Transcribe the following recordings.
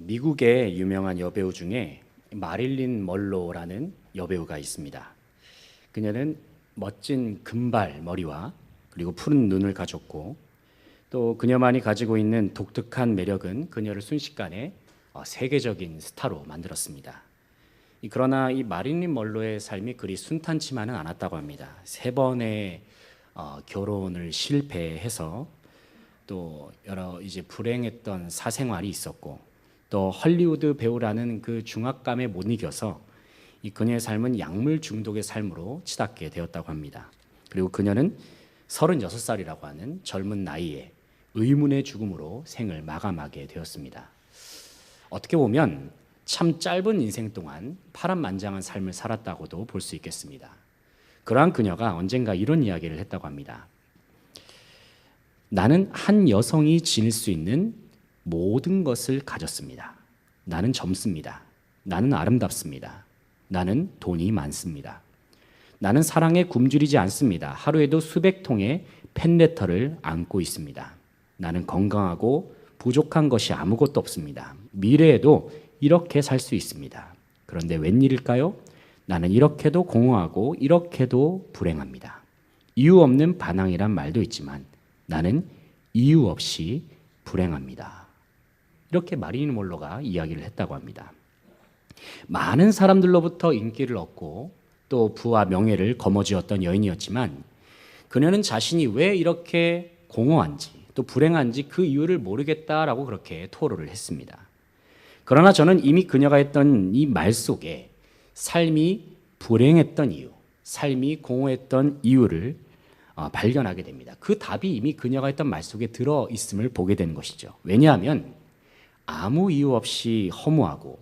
미국의 유명한 여배우 중에 마릴린 먼로라는 여배우가 있습니다. 그녀는 멋진 금발 머리와 그리고 푸른 눈을 가졌고, 또 그녀만이 가지고 있는 독특한 매력은 그녀를 순식간에 세계적인 스타로 만들었습니다. 그러나 이 마릴린 먼로의 삶이 그리 순탄치만은 않았다고 합니다. 3번의 결혼을 실패해서 또 여러 이제 불행했던 사생활이 있었고, 또 헐리우드 배우라는 그 중압감에 못 이겨서 이 그녀의 삶은 약물 중독의 삶으로 치닫게 되었다고 합니다. 그리고 그녀는 36살이라고 하는 젊은 나이에 의문의 죽음으로 생을 마감하게 되었습니다. 어떻게 보면 참 짧은 인생 동안 파란만장한 삶을 살았다고도 볼 수 있겠습니다. 그러한 그녀가 언젠가 이런 이야기를 했다고 합니다. 나는 한 여성이 지닐 수 있는 모든 것을 가졌습니다. 나는 젊습니다. 나는 아름답습니다. 나는 돈이 많습니다. 나는 사랑에 굶주리지 않습니다. 하루에도 수백 통의 팬레터를 안고 있습니다. 나는 건강하고 부족한 것이 아무것도 없습니다. 미래에도 이렇게 살 수 있습니다. 그런데 웬일일까요? 나는 이렇게도 공허하고 이렇게도 불행합니다. 이유 없는 반항이란 말도 있지만 나는 이유 없이 불행합니다. 이렇게 마릴린 먼로가 이야기를 했다고 합니다. 많은 사람들로부터 인기를 얻고 또 부와 명예를 거머쥐었던 여인이었지만, 그녀는 자신이 왜 이렇게 공허한지 또 불행한지 그 이유를 모르겠다라고 그렇게 토로를 했습니다. 그러나 저는 이미 그녀가 했던 이 말 속에 삶이 불행했던 이유, 삶이 공허했던 이유를 발견하게 됩니다. 그 답이 이미 그녀가 했던 말 속에 들어 있음을 보게 되는 것이죠. 왜냐하면 아무 이유 없이 허무하고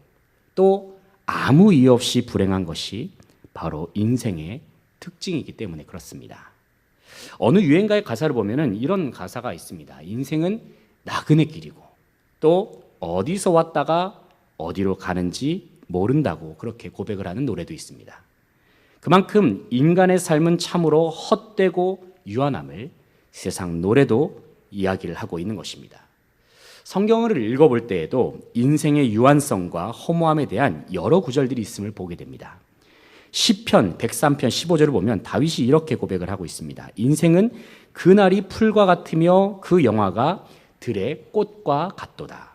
또 아무 이유 없이 불행한 것이 바로 인생의 특징이기 때문에 그렇습니다. 어느 유행가의 가사를 보면은 이런 가사가 있습니다. 인생은 나그네 길이고 또 어디서 왔다가 어디로 가는지 모른다고 그렇게 고백을 하는 노래도 있습니다. 그만큼 인간의 삶은 참으로 헛되고 유한함을 세상 노래도 이야기를 하고 있는 것입니다. 성경을 읽어볼 때에도 인생의 유한성과 허무함에 대한 여러 구절들이 있음을 보게 됩니다. 시편 103편 15절을 보면 다윗이 이렇게 고백을 하고 있습니다. 인생은 그날이 풀과 같으며 그 영화가 들의 꽃과 같도다.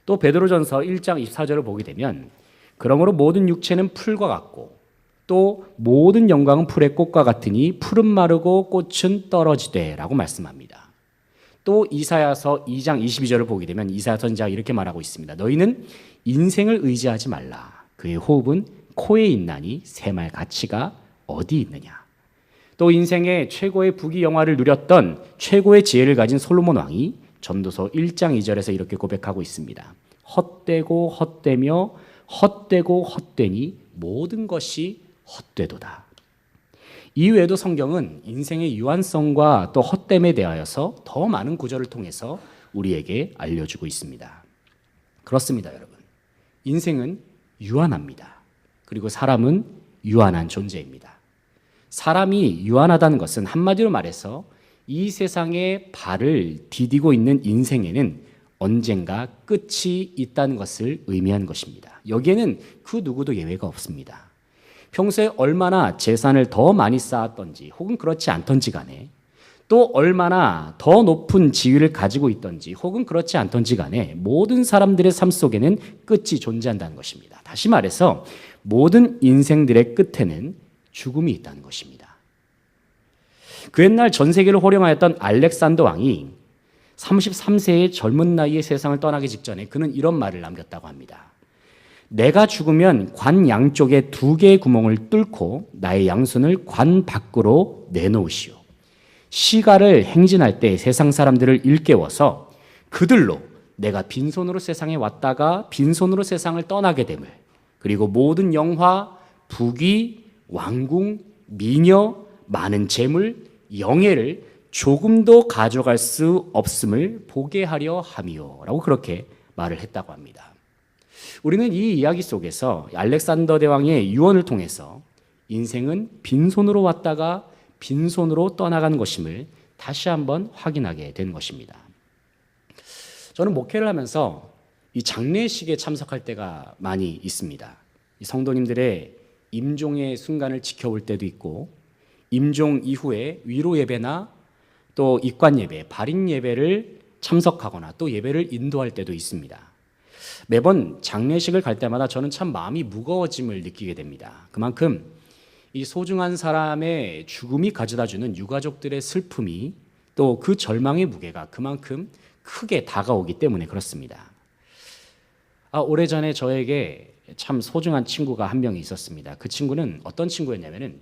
또 베드로전서 1장 24절을 보게 되면 그러므로 모든 육체는 풀과 같고 또 모든 영광은 풀의 꽃과 같으니 풀은 마르고 꽃은 떨어지되 라고 말씀합니다. 또 이사야서 2장 22절을 보게 되면 이사야 선지자가 이렇게 말하고 있습니다. 너희는 인생을 의지하지 말라. 그의 호흡은 코에 있나니 새말 가치가 어디 있느냐. 또 인생의 최고의 부귀영화를 누렸던 최고의 지혜를 가진 솔로몬 왕이 전도서 1장 2절에서 이렇게 고백하고 있습니다. 헛되고 헛되며 헛되고 헛되니 모든 것이 헛되도다. 이외에도 성경은 인생의 유한성과 또 헛됨에 대하여서 더 많은 구절을 통해서 우리에게 알려주고 있습니다. 그렇습니다, 여러분. 인생은 유한합니다. 그리고 사람은 유한한 존재입니다. 사람이 유한하다는 것은 한마디로 말해서 이 세상에 발을 디디고 있는 인생에는 언젠가 끝이 있다는 것을 의미하는 것입니다. 여기에는 그 누구도 예외가 없습니다. 평소에 얼마나 재산을 더 많이 쌓았던지 혹은 그렇지 않던지 간에, 또 얼마나 더 높은 지위를 가지고 있던지 혹은 그렇지 않던지 간에 모든 사람들의 삶 속에는 끝이 존재한다는 것입니다. 다시 말해서 모든 인생들의 끝에는 죽음이 있다는 것입니다. 그 옛날 전 세계를 호령하였던 알렉산더 왕이 33세의 젊은 나이에 세상을 떠나기 직전에 그는 이런 말을 남겼다고 합니다. 내가 죽으면 관 양쪽에 2개의 구멍을 뚫고 나의 양손을 관 밖으로 내놓으시오. 시가를 행진할 때 세상 사람들을 일깨워서 그들로 내가 빈손으로 세상에 왔다가 빈손으로 세상을 떠나게 됨을, 그리고 모든 영화, 부귀, 왕궁, 미녀, 많은 재물, 영예를 조금도 가져갈 수 없음을 보게 하려 함이요 라고 그렇게 말을 했다고 합니다. 우리는 이 이야기 속에서 알렉산더 대왕의 유언을 통해서 인생은 빈손으로 왔다가 빈손으로 떠나가는 것임을 다시 한번 확인하게 된 것입니다. 저는 목회를 하면서 이 장례식에 참석할 때가 많이 있습니다. 이 성도님들의 임종의 순간을 지켜볼 때도 있고, 임종 이후에 위로 예배나 또 입관 예배, 발인 예배를 참석하거나 또 예배를 인도할 때도 있습니다. 매번 장례식을 갈 때마다 저는 참 마음이 무거워짐을 느끼게 됩니다. 그만큼 이 소중한 사람의 죽음이 가져다주는 유가족들의 슬픔이 또 그 절망의 무게가 그만큼 크게 다가오기 때문에 그렇습니다. 오래전에 저에게 참 소중한 친구가 한 명이 있었습니다. 그 친구는 어떤 친구였냐면은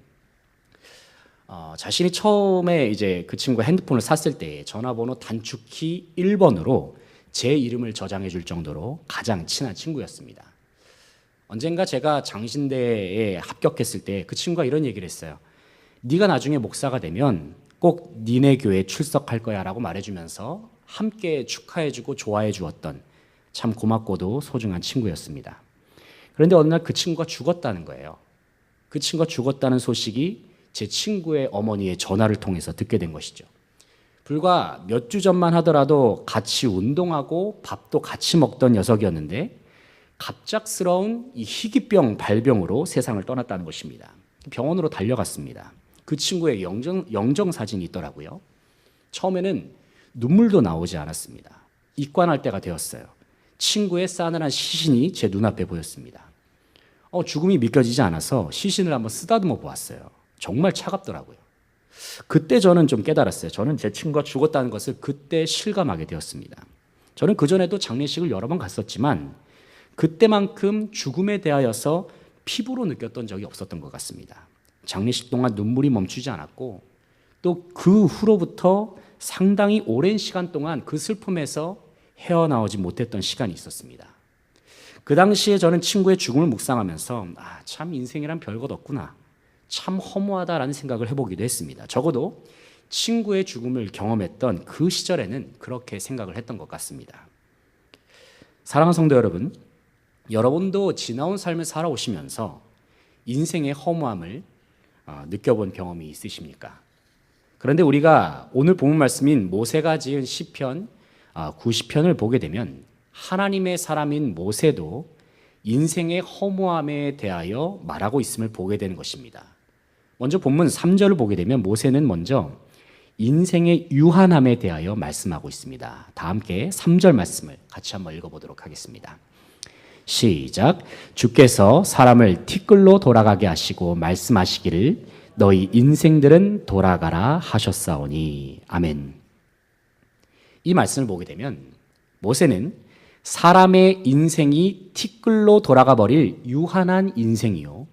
자신이 처음에 이제 그 친구가 핸드폰을 샀을 때 전화번호 단축키 1번으로 제 이름을 저장해 줄 정도로 가장 친한 친구였습니다. 언젠가 제가 장신대에 합격했을 때 그 친구가 이런 얘기를 했어요. 네가 나중에 목사가 되면 꼭 니네 교회에 출석할 거야 라고 말해주면서 함께 축하해주고 좋아해 주었던 참 고맙고도 소중한 친구였습니다. 그런데 어느 날 그 친구가 죽었다는 거예요. 그 친구가 죽었다는 소식이 제 친구의 어머니의 전화를 통해서 듣게 된 것이죠. 불과 몇 주 전만 하더라도 같이 운동하고 밥도 같이 먹던 녀석이었는데 갑작스러운 이 희귀병 발병으로 세상을 떠났다는 것입니다. 병원으로 달려갔습니다. 그 친구의 영정 사진이 있더라고요. 처음에는 눈물도 나오지 않았습니다. 입관할 때가 되었어요. 친구의 싸늘한 시신이 제 눈앞에 보였습니다. 죽음이 믿겨지지 않아서 시신을 한번 쓰다듬어 보았어요. 정말 차갑더라고요. 그때 저는 좀 깨달았어요. 저는 제 친구가 죽었다는 것을 그때 실감하게 되었습니다. 저는 그전에도 장례식을 여러 번 갔었지만 그때만큼 죽음에 대하여서 피부로 느꼈던 적이 없었던 것 같습니다. 장례식 동안 눈물이 멈추지 않았고 또 그 후로부터 상당히 오랜 시간 동안 그 슬픔에서 헤어나오지 못했던 시간이 있었습니다. 그 당시에 저는 친구의 죽음을 묵상하면서 참 인생이란 별것 없구나, 참 허무하다라는 생각을 해보기도 했습니다. 적어도 친구의 죽음을 경험했던 그 시절에는 그렇게 생각을 했던 것 같습니다. 사랑하는 성도 여러분, 여러분도 지나온 삶을 살아오시면서 인생의 허무함을 느껴본 경험이 있으십니까? 그런데 우리가 오늘 본문 말씀인 모세가 지은 시편 90편을 보게 되면 하나님의 사람인 모세도 인생의 허무함에 대하여 말하고 있음을 보게 되는 것입니다. 먼저 본문 3절을 보게 되면 모세는 먼저 인생의 유한함에 대하여 말씀하고 있습니다. 다 함께 3절 말씀을 같이 한번 읽어보도록 하겠습니다. 시작. 주께서 사람을 티끌로 돌아가게 하시고 말씀하시기를 너희 인생들은 돌아가라 하셨사오니. 아멘. 이 말씀을 보게 되면 모세는 사람의 인생이 티끌로 돌아가 버릴 유한한 인생이요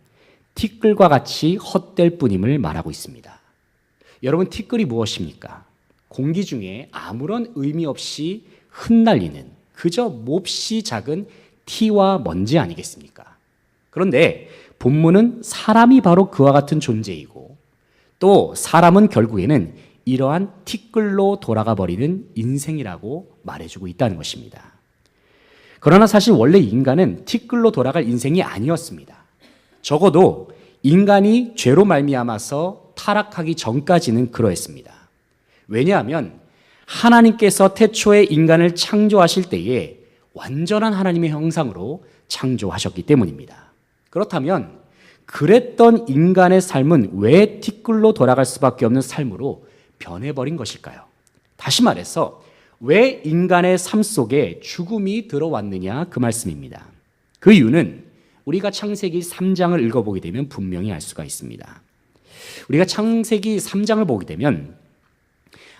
티끌과 같이 헛될 뿐임을 말하고 있습니다. 여러분, 티끌이 무엇입니까? 공기 중에 아무런 의미 없이 흩날리는 그저 몹시 작은 티와 먼지 아니겠습니까? 그런데 본문은 사람이 바로 그와 같은 존재이고 또 사람은 결국에는 이러한 티끌로 돌아가 버리는 인생이라고 말해주고 있다는 것입니다. 그러나 사실 원래 인간은 티끌로 돌아갈 인생이 아니었습니다. 적어도 인간이 죄로 말미암아서 타락하기 전까지는 그러했습니다. 왜냐하면 하나님께서 태초에 인간을 창조하실 때에 완전한 하나님의 형상으로 창조하셨기 때문입니다. 그렇다면 그랬던 인간의 삶은 왜 티끌로 돌아갈 수밖에 없는 삶으로 변해버린 것일까요? 다시 말해서 왜 인간의 삶 속에 죽음이 들어왔느냐, 그 말씀입니다. 그 이유는 우리가 창세기 3장을 읽어보게 되면 분명히 알 수가 있습니다. 우리가 창세기 3장을 보게 되면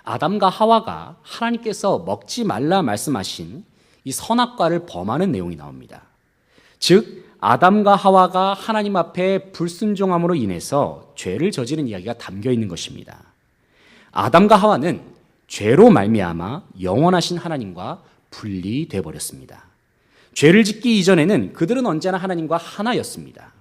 아담과 하와가 하나님께서 먹지 말라 말씀하신 이 선악과를 범하는 내용이 나옵니다. 즉 아담과 하와가 하나님 앞에 불순종함으로 인해서 죄를 저지른 이야기가 담겨 있는 것입니다. 아담과 하와는 죄로 말미암아 영원하신 하나님과 분리돼 버렸습니다. 죄를 짓기 이전에는 그들은 언제나 하나님과 하나였습니다.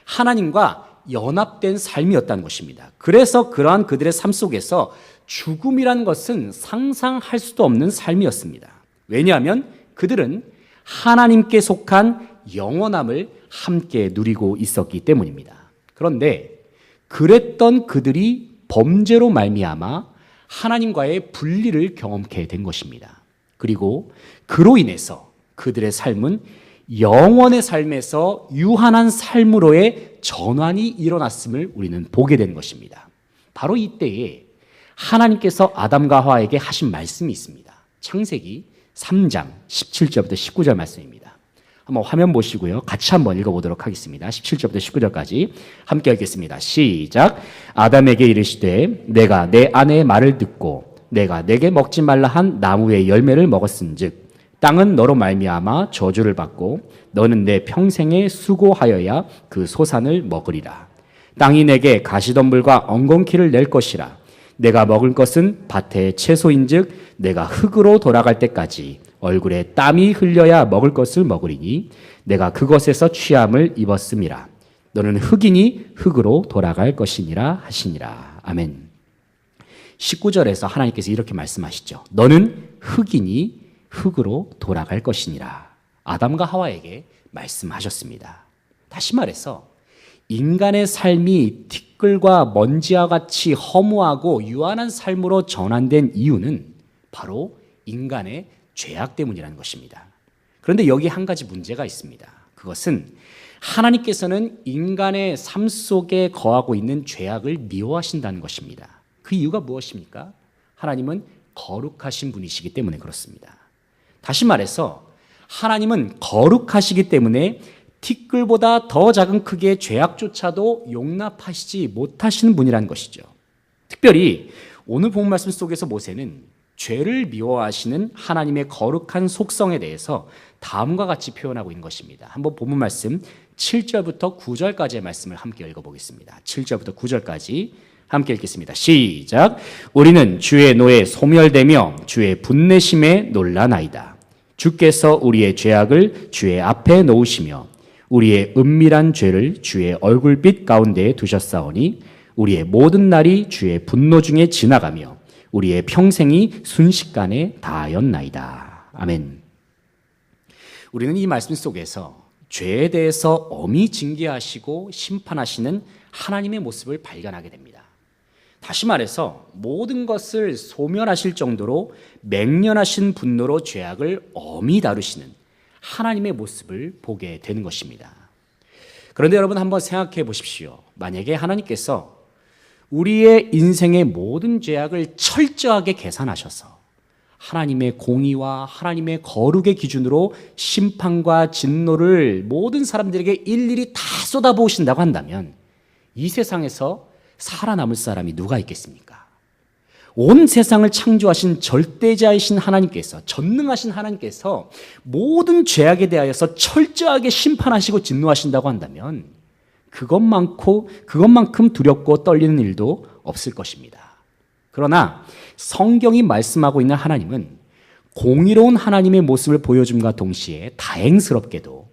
하나님과 연합된 삶이었다는 것입니다. 그래서 그러한 그들의 삶 속에서 죽음이라는 것은 상상할 수도 없는 삶이었습니다. 왜냐하면 그들은 하나님께 속한 영원함을 함께 누리고 있었기 때문입니다. 그런데 그랬던 그들이 범죄로 말미암아 하나님과의 분리를 경험케 된 것입니다. 그리고 그로 인해서 그들의 삶은 영원의 삶에서 유한한 삶으로의 전환이 일어났음을 우리는 보게 된 것입니다. 바로 이때에 하나님께서 아담과 하와에게 하신 말씀이 있습니다. 창세기 3장 17절부터 19절 말씀입니다. 한번 화면 보시고요. 같이 한번 읽어보도록 하겠습니다. 17절부터 19절까지 함께 읽겠습니다. 시작. 아담에게 이르시되 내가 내 아내의 말을 듣고 내가 내게 먹지 말라 한 나무의 열매를 먹었은즉 땅은 너로 말미암아 저주를 받고 너는 내 평생에 수고하여야 그 소산을 먹으리라. 땅이 내게 가시덤불과 엉겅퀴를 낼 것이라. 내가 먹을 것은 밭의 채소인즉 내가 흙으로 돌아갈 때까지 얼굴에 땀이 흘려야 먹을 것을 먹으리니 내가 그것에서 취함을 입었음이라. 너는 흙이니 흙으로 돌아갈 것이니라 하시니라. 아멘. 19절에서 하나님께서 이렇게 말씀하시죠. 너는 흙이니 흙으로 돌아갈 것이니라. 아담과 하와에게 말씀하셨습니다. 다시 말해서 인간의 삶이 티끌과 먼지와 같이 허무하고 유한한 삶으로 전환된 이유는 바로 인간의 죄악 때문이라는 것입니다. 그런데 여기 한 가지 문제가 있습니다. 그것은 하나님께서는 인간의 삶 속에 거하고 있는 죄악을 미워하신다는 것입니다. 그 이유가 무엇입니까? 하나님은 거룩하신 분이시기 때문에 그렇습니다. 다시 말해서 하나님은 거룩하시기 때문에 티끌보다 더 작은 크기의 죄악조차도 용납하시지 못하시는 분이라는 것이죠. 특별히 오늘 본 말씀 속에서 모세는 죄를 미워하시는 하나님의 거룩한 속성에 대해서 다음과 같이 표현하고 있는 것입니다. 한번 본문 말씀 7절부터 9절까지의 말씀을 함께 읽어보겠습니다. 7절부터 9절까지 함께 읽겠습니다. 시작. 우리는 주의 노에 소멸되며 주의 분내심에 놀라나이다. 주께서 우리의 죄악을 주의 앞에 놓으시며 우리의 은밀한 죄를 주의 얼굴빛 가운데에 두셨사오니 우리의 모든 날이 주의 분노 중에 지나가며 우리의 평생이 순식간에 다하였나이다. 아멘. 우리는 이 말씀 속에서 죄에 대해서 엄히 징계하시고 심판하시는 하나님의 모습을 발견하게 됩니다. 다시 말해서 모든 것을 소멸하실 정도로 맹렬하신 분노로 죄악을 엄히 다루시는 하나님의 모습을 보게 되는 것입니다. 그런데 여러분 한번 생각해 보십시오. 만약에 하나님께서 우리의 인생의 모든 죄악을 철저하게 계산하셔서 하나님의 공의와 하나님의 거룩의 기준으로 심판과 진노를 모든 사람들에게 일일이 다 쏟아부으신다고 한다면 이 세상에서 살아남을 사람이 누가 있겠습니까? 온 세상을 창조하신 절대자이신 하나님께서, 전능하신 하나님께서 모든 죄악에 대하여서 철저하게 심판하시고 진노하신다고 한다면 그것만큼 두렵고 떨리는 일도 없을 것입니다. 그러나 성경이 말씀하고 있는 하나님은 공의로운 하나님의 모습을 보여줌과 동시에 다행스럽게도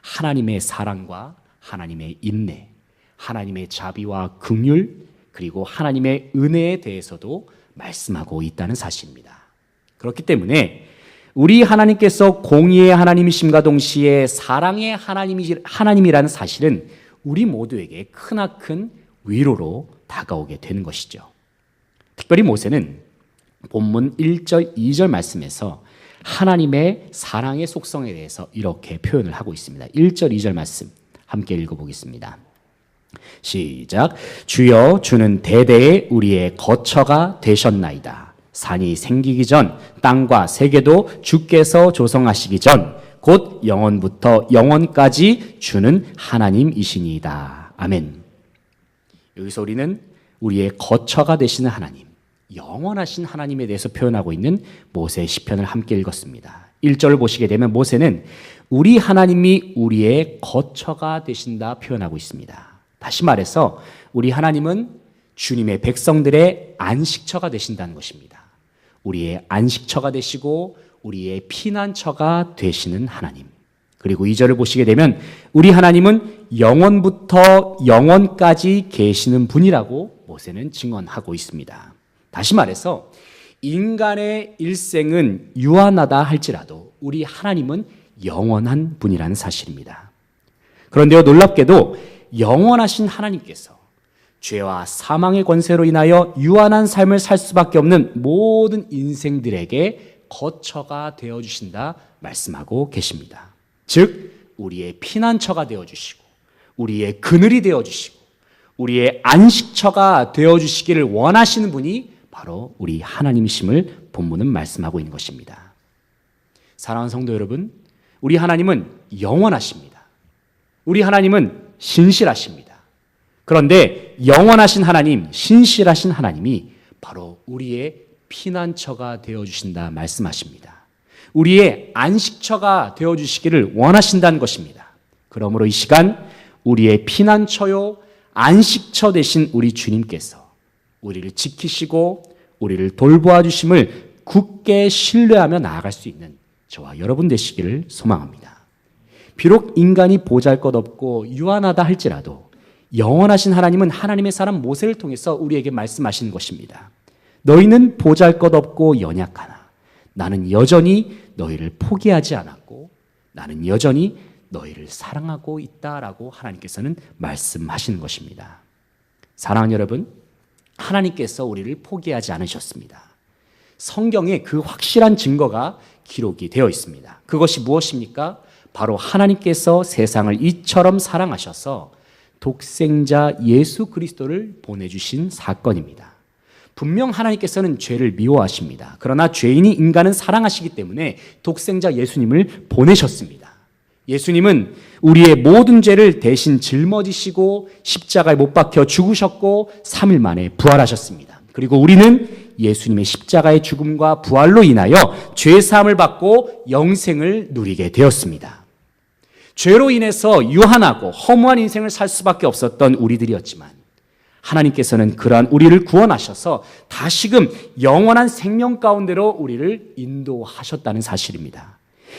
하나님의 사랑과 하나님의 인내, 하나님의 자비와 긍휼, 그리고 하나님의 은혜에 대해서도 말씀하고 있다는 사실입니다. 그렇기 때문에 우리 하나님께서 공의의 하나님이심과 동시에 사랑의 하나님이라는 사실은 우리 모두에게 크나큰 위로로 다가오게 되는 것이죠. 특별히 모세는 본문 1절, 2절 말씀에서 하나님의 사랑의 속성에 대해서 이렇게 표현을 하고 있습니다. 1절, 2절 말씀 함께 읽어보겠습니다. 시작. 주여 주는 대대에 우리의 거처가 되셨나이다. 산이 생기기 전 땅과 세계도 주께서 조성하시기 전 곧 영원부터 영원까지 주는 하나님이시니이다. 아멘. 여기서 우리는 우리의 거처가 되시는 하나님, 영원하신 하나님에 대해서 표현하고 있는 모세의 시편을 함께 읽었습니다. 1절을 보시게 되면 모세는 우리 하나님이 우리의 거처가 되신다 표현하고 있습니다. 다시 말해서 우리 하나님은 주님의 백성들의 안식처가 되신다는 것입니다. 우리의 안식처가 되시고 우리의 피난처가 되시는 하나님. 그리고 2절을 보시게 되면 우리 하나님은 영원부터 영원까지 계시는 분이라고 모세는 증언하고 있습니다. 다시 말해서 인간의 일생은 유한하다 할지라도 우리 하나님은 영원한 분이라는 사실입니다. 그런데요, 놀랍게도 영원하신 하나님께서 죄와 사망의 권세로 인하여 유한한 삶을 살 수밖에 없는 모든 인생들에게 거처가 되어주신다 말씀하고 계십니다. 즉 우리의 피난처가 되어주시고 우리의 그늘이 되어주시고 우리의 안식처가 되어주시기를 원하시는 분이 바로 우리 하나님이심을 본문은 말씀하고 있는 것입니다. 사랑하는 성도 여러분, 우리 하나님은 영원하십니다. 우리 하나님은 신실하십니다. 그런데 영원하신 하나님, 신실하신 하나님이 바로 우리의 피난처가 되어주신다 말씀하십니다. 우리의 안식처가 되어주시기를 원하신다는 것입니다. 그러므로 이 시간 우리의 피난처요 안식처 되신 우리 주님께서 우리를 지키시고 우리를 돌보아 주심을 굳게 신뢰하며 나아갈 수 있는 저와 여러분 되시기를 소망합니다. 비록 인간이 보잘것없고 유한하다 할지라도 영원하신 하나님은 하나님의 사람 모세를 통해서 우리에게 말씀하시는 것입니다. 너희는 보잘것없고 연약하나 나는 여전히 너희를 포기하지 않았고 나는 여전히 너희를 사랑하고 있다라고 하나님께서는 말씀하시는 것입니다. 사랑하는 여러분, 하나님께서 우리를 포기하지 않으셨습니다. 성경에 그 확실한 증거가 기록이 되어 있습니다. 그것이 무엇입니까? 바로 하나님께서 세상을 이처럼 사랑하셔서 독생자 예수 그리스도를 보내주신 사건입니다. 분명 하나님께서는 죄를 미워하십니다. 그러나 죄인이 인간은 사랑하시기 때문에 독생자 예수님을 보내셨습니다. 예수님은 우리의 모든 죄를 대신 짊어지시고 십자가에 못 박혀 죽으셨고 3일 만에 부활하셨습니다. 그리고 우리는 예수님의 십자가의 죽음과 부활로 인하여 죄사함을 받고 영생을 누리게 되었습니다. 죄로 인해서 유한하고 허무한 인생을 살 수밖에 없었던 우리들이었지만 하나님께서는 그러한 우리를 구원하셔서 다시금 영원한 생명 가운데로 우리를 인도하셨다는 사실입니다.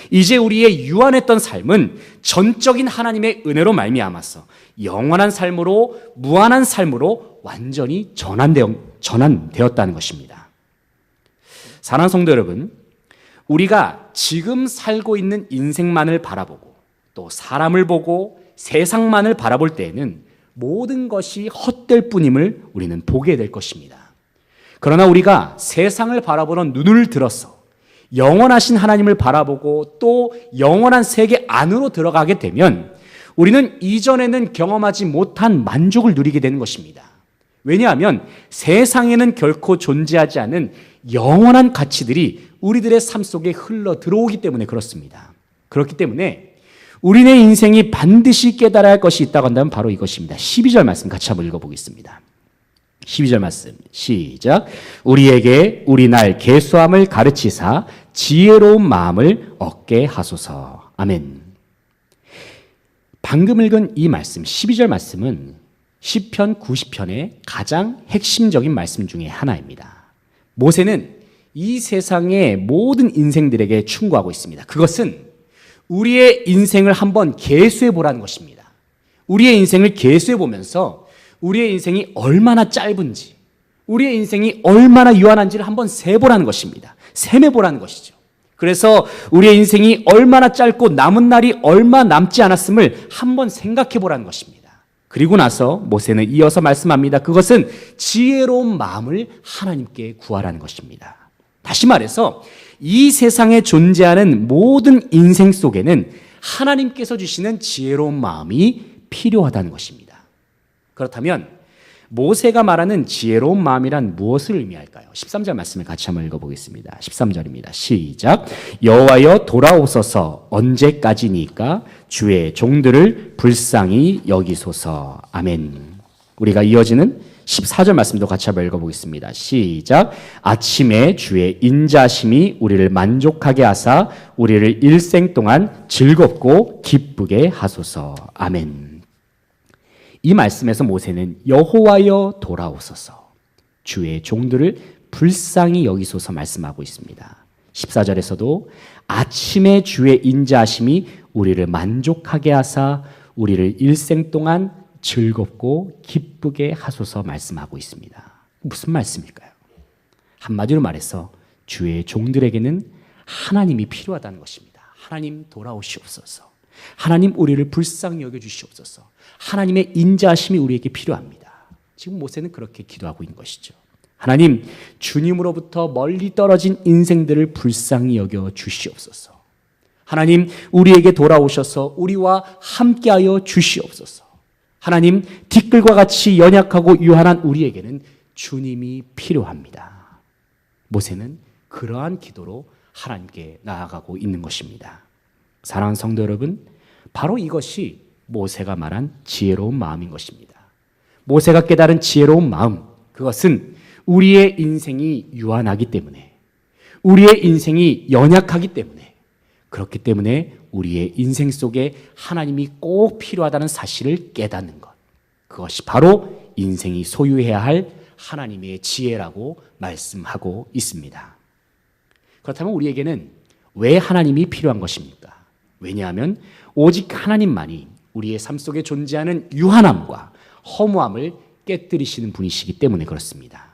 이제 우리의 유한했던 삶은 전적인 하나님의 은혜로 말미암아서 영원한 삶으로 무한한 삶으로 완전히 전환되었다는 것입니다. 사랑하는 성도 여러분, 우리가 지금 살고 있는 인생만을 바라보고 또 사람을 보고 세상만을 바라볼 때에는 모든 것이 헛될 뿐임을 우리는 보게 될 것입니다. 그러나 우리가 세상을 바라보는 눈을 들어서 영원하신 하나님을 바라보고 또 영원한 세계 안으로 들어가게 되면 우리는 이전에는 경험하지 못한 만족을 누리게 되는 것입니다. 왜냐하면 세상에는 결코 존재하지 않은 영원한 가치들이 우리들의 삶 속에 흘러 들어오기 때문에 그렇습니다. 그렇기 때문에 우리의 인생이 반드시 깨달아야 할 것이 있다고 한다면 바로 이것입니다. 12절 말씀 같이 한번 읽어보겠습니다. 12절 말씀 시작. 우리에게 우리 날 계수함을 가르치사 지혜로운 마음을 얻게 하소서. 아멘. 방금 읽은 이 말씀 12절 말씀은 시편 90편의 가장 핵심적인 말씀 중에 하나입니다. 모세는 이 세상의 모든 인생들에게 충고하고 있습니다. 그것은 우리의 인생을 한번 계수해 보라는 것입니다. 우리의 인생을 계수해 보면서 우리의 인생이 얼마나 짧은지, 우리의 인생이 얼마나 유한한지를 한번 세보라는 것입니다. 셈해보라는 것이죠. 그래서 우리의 인생이 얼마나 짧고 남은 날이 얼마 남지 않았음을 한번 생각해 보라는 것입니다. 그리고 나서 모세는 이어서 말씀합니다. 그것은 지혜로운 마음을 하나님께 구하라는 것입니다. 다시 말해서 이 세상에 존재하는 모든 인생 속에는 하나님께서 주시는 지혜로운 마음이 필요하다는 것입니다. 그렇다면 모세가 말하는 지혜로운 마음이란 무엇을 의미할까요? 13절 말씀을 같이 한번 읽어보겠습니다. 13절입니다. 시작. 여호와여 돌아오소서. 언제까지니까 주의 종들을 불쌍히 여기소서. 아멘. 우리가 이어지는 14절 말씀도 같이 한번 읽어보겠습니다. 시작. 아침에 주의 인자심이 우리를 만족하게 하사 우리를 일생 동안 즐겁고 기쁘게 하소서. 아멘. 이 말씀에서 모세는 여호와여 돌아오소서, 주의 종들을 불쌍히 여기소서 말씀하고 있습니다. 14절에서도 아침에 주의 인자하심이 우리를 만족하게 하사 우리를 일생 동안 즐겁고 기쁘게 하소서 말씀하고 있습니다. 무슨 말씀일까요? 한마디로 말해서 주의 종들에게는 하나님이 필요하다는 것입니다. 하나님 돌아오시옵소서. 하나님 우리를 불쌍히 여겨주시옵소서. 하나님의 인자하심이 우리에게 필요합니다. 지금 모세는 그렇게 기도하고 있는 것이죠. 하나님, 주님으로부터 멀리 떨어진 인생들을 불쌍히 여겨 주시옵소서. 하나님, 우리에게 돌아오셔서 우리와 함께하여 주시옵소서. 하나님, 티끌과 같이 연약하고 유한한 우리에게는 주님이 필요합니다. 모세는 그러한 기도로 하나님께 나아가고 있는 것입니다. 사랑하는 성도 여러분, 바로 이것이 모세가 말한 지혜로운 마음인 것입니다. 모세가 깨달은 지혜로운 마음, 그것은 우리의 인생이 유한하기 때문에, 우리의 인생이 연약하기 때문에, 그렇기 때문에 우리의 인생 속에 하나님이 꼭 필요하다는 사실을 깨닫는 것, 그것이 바로 인생이 소유해야 할 하나님의 지혜라고 말씀하고 있습니다. 그렇다면 우리에게는 왜 하나님이 필요한 것입니까? 왜냐하면 오직 하나님만이 우리의 삶 속에 존재하는 유한함과 허무함을 깨뜨리시는 분이시기 때문에 그렇습니다.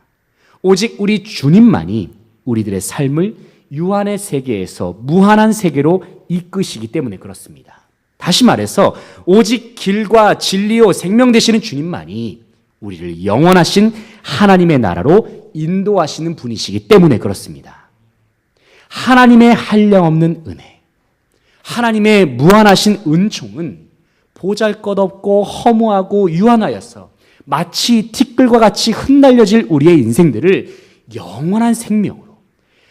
오직 우리 주님만이 우리들의 삶을 유한의 세계에서 무한한 세계로 이끄시기 때문에 그렇습니다. 다시 말해서 오직 길과 진리요 생명 되시는 주님만이 우리를 영원하신 하나님의 나라로 인도하시는 분이시기 때문에 그렇습니다. 하나님의 한량없는 은혜, 하나님의 무한하신 은총은 보잘것없고 허무하고 유한하여서 마치 티끌과 같이 흩날려질 우리의 인생들을 영원한 생명으로,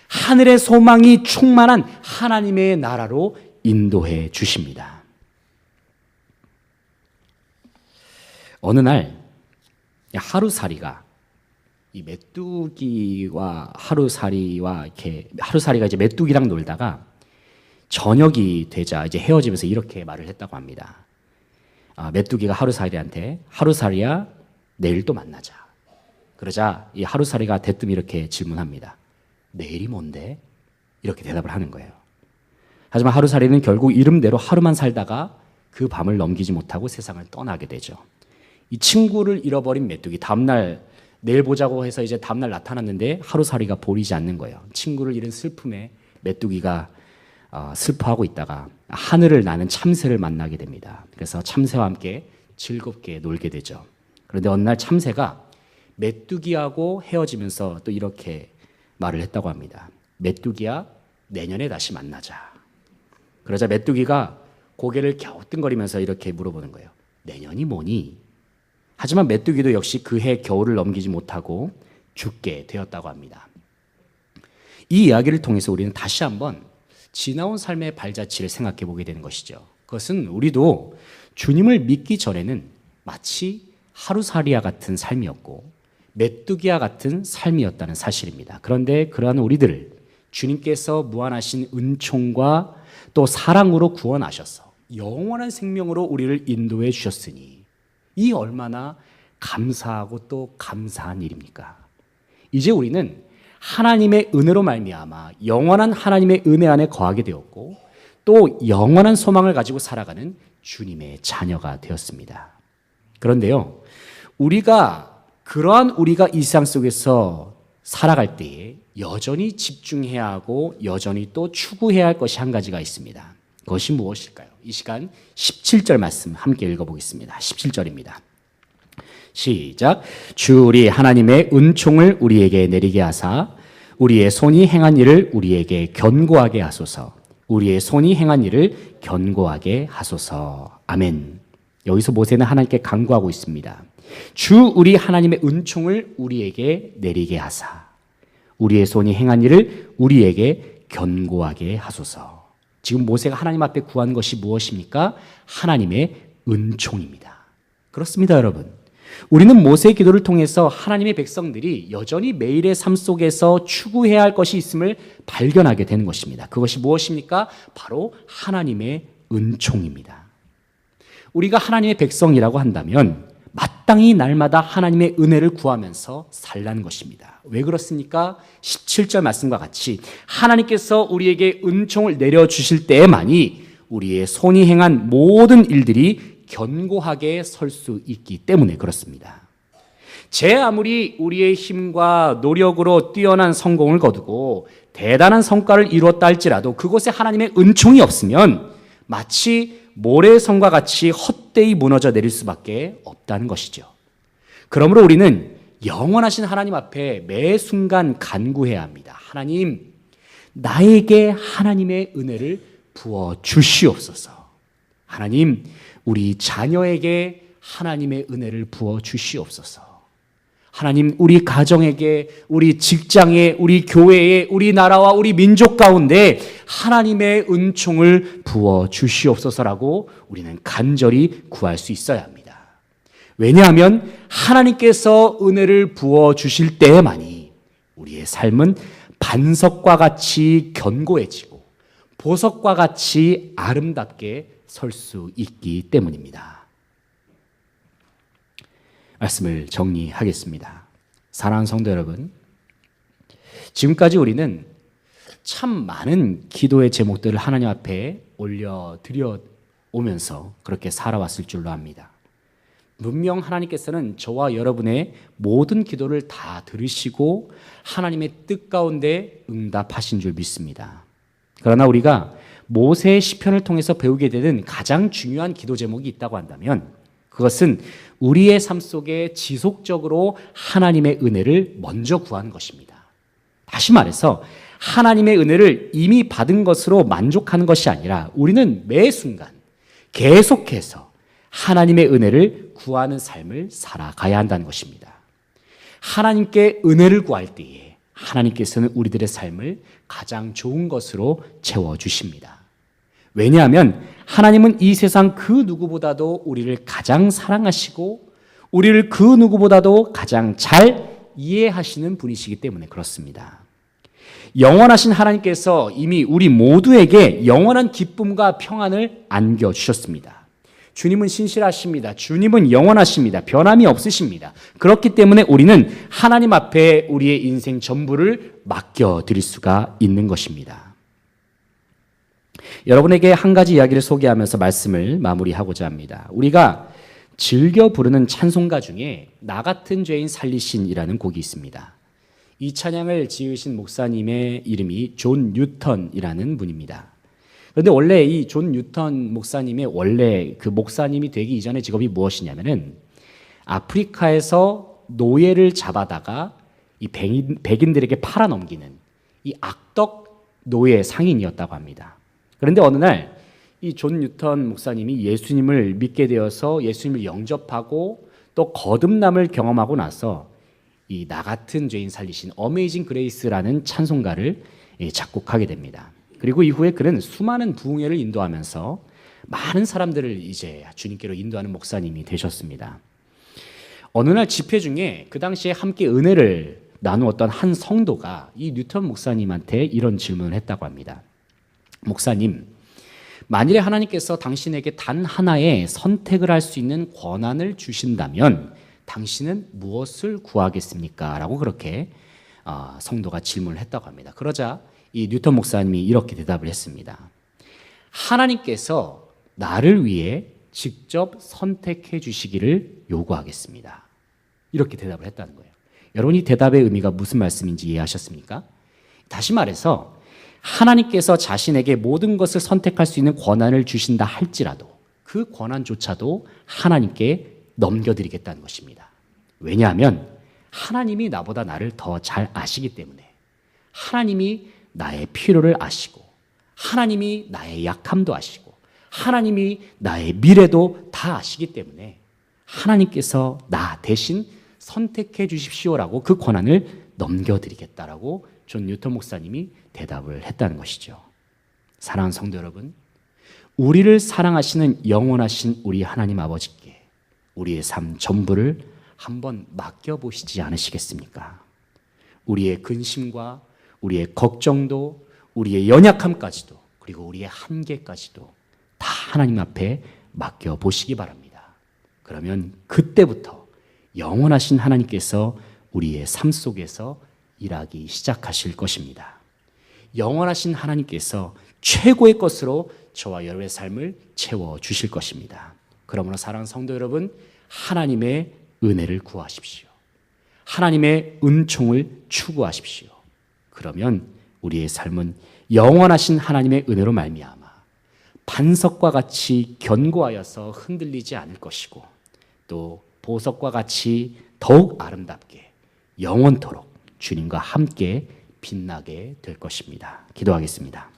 하늘의 소망이 충만한 하나님의 나라로 인도해 주십니다. 어느 날 하루살이가 이 메뚜기와 하루살이가 이제 메뚜기랑 놀다가 저녁이 되자 이제 헤어지면서 이렇게 말을 했다고 합니다. 메뚜기가 하루살이한테, 하루살이야, 내일 또 만나자. 그러자 이 하루살이가 대뜸 이렇게 질문합니다. 내일이 뭔데? 이렇게 대답을 하는 거예요. 하지만 하루살이는 결국 이름대로 하루만 살다가 그 밤을 넘기지 못하고 세상을 떠나게 되죠. 이 친구를 잃어버린 메뚜기, 다음날 내일 보자고 해서 이제 다음날 나타났는데 하루살이가 보이지 않는 거예요. 친구를 잃은 슬픔에 메뚜기가 슬퍼하고 있다가 하늘을 나는 참새를 만나게 됩니다. 그래서 참새와 함께 즐겁게 놀게 되죠. 그런데 어느 날 참새가 메뚜기하고 헤어지면서 또 이렇게 말을 했다고 합니다. 메뚜기야, 내년에 다시 만나자. 그러자 메뚜기가 고개를 갸우뚱거리면서 이렇게 물어보는 거예요. 내년이 뭐니? 하지만 메뚜기도 역시 그 해 겨울을 넘기지 못하고 죽게 되었다고 합니다. 이 이야기를 통해서 우리는 다시 한번 지나온 삶의 발자취를 생각해 보게 되는 것이죠. 그것은 우리도 주님을 믿기 전에는 마치 하루살이와 같은 삶이었고 메뚜기와 같은 삶이었다는 사실입니다. 그런데 그러한 우리들을 주님께서 무한하신 은총과 또 사랑으로 구원하셔서 영원한 생명으로 우리를 인도해 주셨으니 이 얼마나 감사하고 또 감사한 일입니까? 이제 우리는 하나님의 은혜로 말미암아 영원한 하나님의 은혜 안에 거하게 되었고 또 영원한 소망을 가지고 살아가는 주님의 자녀가 되었습니다. 그런데요, 그러한 우리가 이 세상 속에서 살아갈 때에 여전히 집중해야 하고 여전히 또 추구해야 할 것이 한 가지가 있습니다. 그것이 무엇일까요? 이 시간 17절 말씀 함께 읽어보겠습니다. 17절입니다. 시작. 주 우리 하나님의 은총을 우리에게 내리게 하사 우리의 손이 행한 일을 우리에게 견고하게 하소서. 우리의 손이 행한 일을 견고하게 하소서. 아멘. 여기서 모세는 하나님께 간구하고 있습니다. 주 우리 하나님의 은총을 우리에게 내리게 하사 우리의 손이 행한 일을 우리에게 견고하게 하소서. 지금 모세가 하나님 앞에 구한 것이 무엇입니까? 하나님의 은총입니다. 그렇습니다, 여러분. 우리는 모세의 기도를 통해서 하나님의 백성들이 여전히 매일의 삶 속에서 추구해야 할 것이 있음을 발견하게 되는 것입니다. 그것이 무엇입니까? 바로 하나님의 은총입니다. 우리가 하나님의 백성이라고 한다면 마땅히 날마다 하나님의 은혜를 구하면서 살라는 것입니다. 왜 그렇습니까? 17절 말씀과 같이 하나님께서 우리에게 은총을 내려주실 때에만이 우리의 손이 행한 모든 일들이 견고하게 설 수 있기 때문에 그렇습니다. 제 아무리 우리의 힘과 노력으로 뛰어난 성공을 거두고 대단한 성과를 이루었다 할지라도 그곳에 하나님의 은총이 없으면 마치 모래의 성과 같이 헛되이 무너져 내릴 수밖에 없다는 것이죠. 그러므로 우리는 영원하신 하나님 앞에 매 순간 간구해야 합니다. 하나님, 나에게 하나님의 은혜를 부어 주시옵소서. 하나님, 우리 자녀에게 하나님의 은혜를 부어 주시옵소서. 하나님, 우리 가정에게, 우리 직장에, 우리 교회에, 우리 나라와 우리 민족 가운데 하나님의 은총을 부어 주시옵소서라고 우리는 간절히 구할 수 있어야 합니다. 왜냐하면 하나님께서 은혜를 부어 주실 때에만이 우리의 삶은 반석과 같이 견고해지고 보석과 같이 아름답게 설 수 있기 때문입니다. 말씀을 정리하겠습니다. 사랑하는 성도 여러분, 지금까지 우리는 참 많은 기도의 제목들을 하나님 앞에 올려드려 오면서 그렇게 살아왔을 줄로 압니다. 분명 하나님께서는 저와 여러분의 모든 기도를 다 들으시고 하나님의 뜻 가운데 응답하신 줄 믿습니다. 그러나 우리가 모세의 시편을 통해서 배우게 되는 가장 중요한 기도 제목이 있다고 한다면 그것은 우리의 삶 속에 지속적으로 하나님의 은혜를 먼저 구하는 것입니다. 다시 말해서 하나님의 은혜를 이미 받은 것으로 만족하는 것이 아니라 우리는 매 순간 계속해서 하나님의 은혜를 구하는 삶을 살아가야 한다는 것입니다. 하나님께 은혜를 구할 때에 하나님께서는 우리들의 삶을 가장 좋은 것으로 채워주십니다. 왜냐하면 하나님은 이 세상 그 누구보다도 우리를 가장 사랑하시고 우리를 그 누구보다도 가장 잘 이해하시는 분이시기 때문에 그렇습니다. 영원하신 하나님께서 이미 우리 모두에게 영원한 기쁨과 평안을 안겨주셨습니다. 주님은 신실하십니다. 주님은 영원하십니다. 변함이 없으십니다. 그렇기 때문에 우리는 하나님 앞에 우리의 인생 전부를 맡겨드릴 수가 있는 것입니다. 여러분에게 한 가지 이야기를 소개하면서 말씀을 마무리하고자 합니다. 우리가 즐겨 부르는 찬송가 중에 나 같은 죄인 살리신이라는 곡이 있습니다. 이 찬양을 지으신 목사님의 이름이 존 뉴턴이라는 분입니다. 그런데 원래 이 존 뉴턴 목사님의 원래 그 목사님이 되기 이전의 직업이 무엇이냐면은 아프리카에서 노예를 잡아다가 이 백인들에게 팔아넘기는 이 악덕 노예 상인이었다고 합니다. 그런데 어느 날 이 존 뉴턴 목사님이 예수님을 믿게 되어서 예수님을 영접하고 또 거듭남을 경험하고 나서 이 나 같은 죄인 살리신 어메이징 그레이스라는 찬송가를 작곡하게 됩니다. 그리고 이후에 그는 수많은 부흥회를 인도하면서 많은 사람들을 이제 주님께로 인도하는 목사님이 되셨습니다. 어느 날 집회 중에 그 당시에 함께 은혜를 나누었던 한 성도가 이 뉴턴 목사님한테 이런 질문을 했다고 합니다. 목사님, 만일에 하나님께서 당신에게 단 하나의 선택을 할 수 있는 권한을 주신다면 당신은 무엇을 구하겠습니까? 라고 그렇게 성도가 질문을 했다고 합니다. 그러자 이 뉴턴 목사님이 이렇게 대답을 했습니다. 하나님께서 나를 위해 직접 선택해 주시기를 요구하겠습니다. 이렇게 대답을 했다는 거예요. 여러분, 이 대답의 의미가 무슨 말씀인지 이해하셨습니까? 다시 말해서 하나님께서 자신에게 모든 것을 선택할 수 있는 권한을 주신다 할지라도 그 권한조차도 하나님께 넘겨드리겠다는 것입니다. 왜냐하면 하나님이 나보다 나를 더 잘 아시기 때문에 하나님이 나의 필요를 아시고 하나님이 나의 약함도 아시고 하나님이 나의 미래도 다 아시기 때문에 하나님께서 나 대신 선택해 주십시오라고 그 권한을 넘겨드리겠다라고 존 뉴턴 목사님이 대답을 했다는 것이죠. 사랑하는 성도 여러분, 우리를 사랑하시는 영원하신 우리 하나님 아버지께 우리의 삶 전부를 한번 맡겨보시지 않으시겠습니까? 우리의 근심과 우리의 걱정도 우리의 연약함까지도 그리고 우리의 한계까지도 다 하나님 앞에 맡겨보시기 바랍니다. 그러면 그때부터 영원하신 하나님께서 우리의 삶 속에서 일하기 시작하실 것입니다. 영원하신 하나님께서 최고의 것으로 저와 여러분의 삶을 채워주실 것입니다. 그러므로 사랑하는 성도 여러분, 하나님의 은혜를 구하십시오. 하나님의 은총을 추구하십시오. 그러면 우리의 삶은 영원하신 하나님의 은혜로 말미암아 반석과 같이 견고하여서 흔들리지 않을 것이고 또 보석과 같이 더욱 아름답게 영원토록 주님과 함께 빛나게 될 것입니다. 기도하겠습니다.